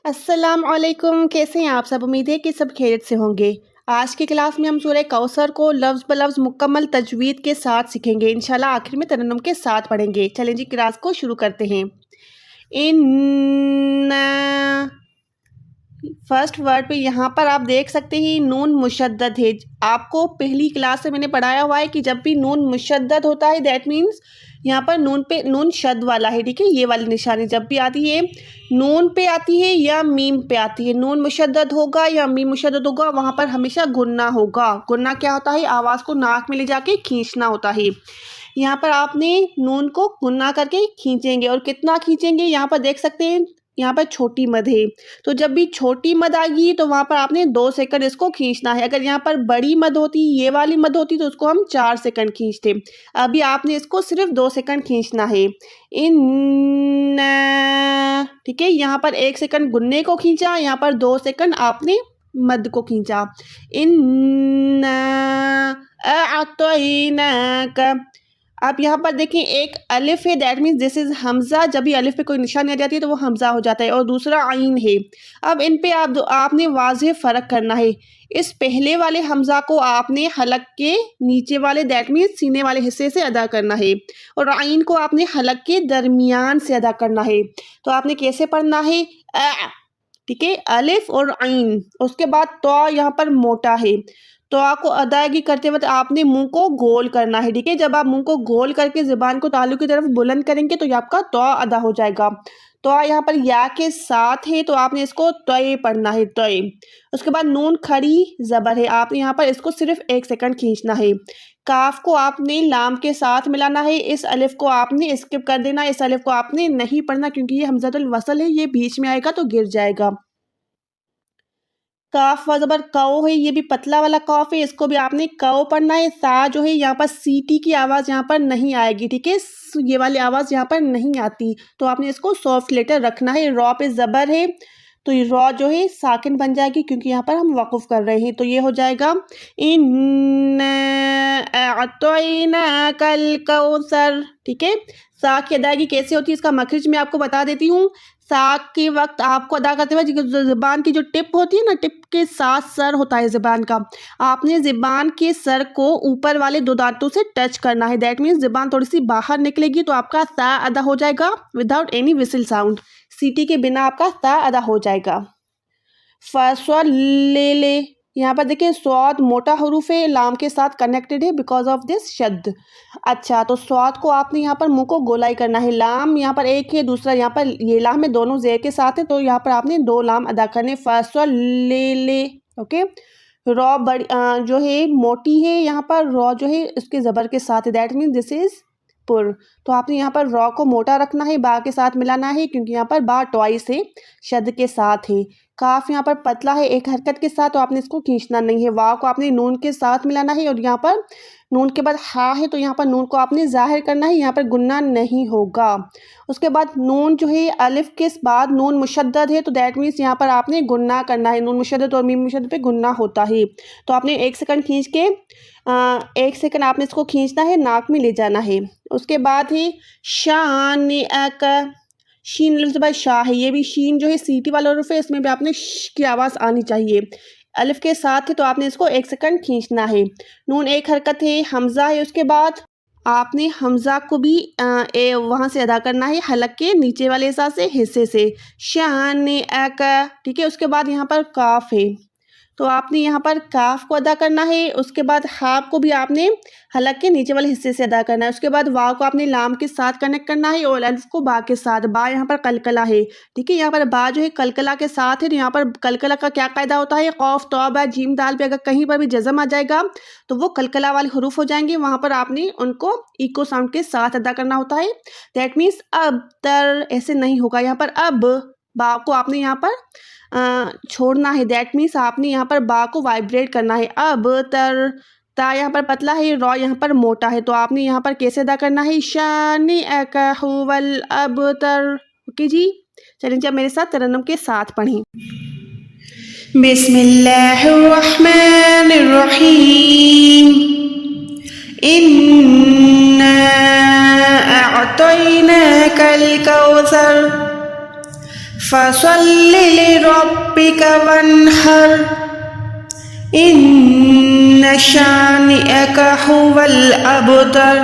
अस्सलाम वालेकुम। कैसे हैं आप सब? उम्मीद है कि सब खैरियत से होंगे। आज की क्लास में हम सूरह कौसर को लफ्ज़ ब लफ्ज़ मुकम्मल तजवीद के साथ सीखेंगे। इंशाल्लाह आखिर में तरन्नुम के साथ पढ़ेंगे। चलें जी क्लास को शुरू करते हैं। इन्ना फर्स्ट वर्ड पे यहाँ पर आप देख सकते हैं नून मुशद्दद है। आपको पहली क्लास से मैंने पढ़ाया हुआ है कि जब भी नून मुशद्दद होता है दैट मीन्स यहाँ पर नून पे नून शद वाला है, ठीक है। ये वाली निशानी जब भी आती है नून पे आती है या मीम पे आती है, नून मुशद्दद होगा या मीम मुशद्दद होगा, वहाँ पर हमेशा गुन्ना होगा। गुन्ना क्या होता है? आवाज़ को नाक में ले जाके खींचना होता है। यहाँ पर आपने नून को गुन्ना करके खींचेंगे और कितना खींचेंगे यहाँ पर देख सकते हैं। यहाँ पर छोटी मद है, तो जब भी छोटी मद आएगी तो वहाँ पर आपने 2 सेकंड इसको खींचना है। अगर यहाँ पर बड़ी मद होती, ये वाली मद होती, तो उसको हम 4 सेकंड खींचते। अभी आपने इसको सिर्फ 2 सेकंड खींचना है। इन्ना, ठीक है। यहाँ पर 1 सेकंड गुन्ने को खींचा, यहाँ पर 2 सेकंड आपने मद को खींचा। इन्ना अअतैनाका। आप यहाँ पर देखें एक अलिफ है, that means this is Hamza. जब भी अलिफ पे कोई निशानी आ जाती है तो वो हमज़ा हो जाता है, और दूसरा आइन है। अब इन पे आपने वाज़ेह फ़र्क करना है। इस पहले वाले हमज़ा को आपने हलक के नीचे वाले दैट मीन्स सीने वाले हिस्से से अदा करना है, और आइन को आपने हलक के दरमियान से अदा करना है। तो आपने कैसे पढ़ना है? ठीक है, अलिफ और आइन। उसके बाद तो यहाँ पर मोटा है, तो आपको अदायगी करते वक्त आपने मुंह को गोल करना है, ठीक है। जब आप मुंह को गोल करके ज़ुबान को तालु की तरफ बुलंद करेंगे तो ये आपका तो अदा हो जाएगा। तो यहाँ पर या के साथ है, तो आपने इसको तय पढ़ना है, तय। उसके बाद नून खड़ी ज़बर है, आपने यहाँ पर इसको सिर्फ 1 सेकंड खींचना है। काफ को आपने लाम के साथ मिलाना है। इस अलिफ को आपने स्किप कर देना है, इस अलिफ को आपने नहीं पढ़ना क्योंकि ये हमज़तुल वसल है, ये बीच में आएगा तो गिर जाएगा। काफ व ज़बर कौ है, ये भी पतला वाला कौफ है, इसको भी आपने कौ पढ़ना है। सा जो है यहाँ पर सीटी की आवाज़ यहाँ पर नहीं आएगी, ठीक है। ये वाली आवाज़ यहाँ पर नहीं आती, तो आपने इसको सॉफ्ट लेटर रखना है। रॉ पे ज़बर है, तो ये रॉ जो है साकिन बन जाएगी क्योंकि यहाँ पर हम वक़ुफ़ कर रहे हैं, तो ये हो जाएगा इन्ना अअतैनाकल कौसर, ठीक है। सा की अदायगी कैसे होती है इसका मखरिज मैं आपको बता देती हूँ। सा के वक्त आपको अदा करते हुए ज़ुबान की जो टिप होती है ना, टिप के साथ सर होता है ज़ुबान का, आपने ज़ुबान के सर को ऊपर वाले 2 दांतों से टच करना है। दैट मीन्स ज़ुबान थोड़ी सी बाहर निकलेगी तो आपका सा अदा हो जाएगा विदाउट एनी विसल साउंड। सीटी के बिना आपका सा अदा हो जाएगा। ले, यहाँ पर देखिए स्वाद मोटा हरूफ है, लाम के साथ कनेक्टेड है बिकॉज ऑफ दिस शद। अच्छा, तो स्वाद को आपने यहाँ पर मुंह को गोलाई करना है। लाम यहाँ पर एक है, दूसरा यहाँ पर ये लाम है, दोनों ज़ेर के साथ है, तो यहाँ पर आपने 2 लाम अदा करने। ले, ओके। रॉ बड़ी जो है मोटी है, यहाँ पर रॉ जो है इसके ज़बर के साथ है, दैट मीन्स दिस इज़ पुर। तो आपने यहाँ पर रॉ को मोटा रखना है, बा के साथ मिलाना है क्योंकि यहाँ पर बा ट्वाइस है, शद के साथ है। काफ यहाँ पर पतला है एक हरकत के साथ, तो आपने इसको खींचना नहीं है। वाव को आपने नून के साथ मिलाना है, और यहाँ पर नून के बाद हा है, तो यहाँ पर नून को आपने ज़ाहिर करना है, यहाँ पर गुन्ना नहीं होगा। उसके बाद नून जो है अलिफ के बाद नून मुशद्दद है, तो दैट मीन्स यहाँ पर आपने गुन्ना करना है। नून मुशद्दद और मीम मुशद्दद पे गुन्ना होता है, तो आपने 1 सेकंड खींच के 1 सेकंड आपने इसको खींचना है, नाक में ले जाना है। उसके बाद है शान अक, शीन लफ्ज़ बाय शाह है, ये भी शीन जो है सीटी वाला हरूफ है, इसमें भी आपने श की आवाज़ आनी चाहिए। अलिफ के साथ है, तो आपने इसको 1 सेकंड खींचना है। नून एक हरकत है, हमज़ा है, उसके बाद आपने हमज़ा को भी वहाँ से अदा करना है हलक के नीचे वाले हिस्से से। शान अक, ठीक है। उसके बाद यहाँ पर काफ है, तो आपने यहाँ पर काफ को अदा करना है। उसके बाद हा को भी आपने हलक के नीचे वाले हिस्से से अदा करना है। उसके बाद वाव को आपने लाम के साथ कनेक्ट करना है, और अलिफ को बा के साथ। बा यहाँ पर कलकला है, ठीक है। यहाँ पर बा जो है कलकला के साथ है, तो यहाँ पर कलकला का क्या कायदा होता है? कौफ तौ बा जीम दाल पे अगर कहीं पर भी जज़म आ जाएगा तो वो कलकला वाले हरूफ हो जाएंगे, वहाँ पर आपने उनको इको साउंड के साथ अदा करना होता है। दैट मीन्स अब तर ऐसे नहीं होगा, यहाँ पर अब बा को आपने यहाँ पर छोड़ना है, दैट मीन्स आपने यहाँ पर बा को वाइब्रेट करना है। अब तर, ता यहाँ पर पतला है, रॉ यहाँ पर मोटा है, तो आपने यहाँ पर कैसे अदा करना है? शानी अकहुवल अब तर, ओके जी। चलिए जब मेरे साथ तरन्नुम के साथ पढ़ें। बिस्मिल्लाहिर्रहमानिर्रहीम। इन्ना अअतैनाकल कौसर फसल्लि लिरब्बिका वन्हर इन्न शानिअका हुवल अबतर।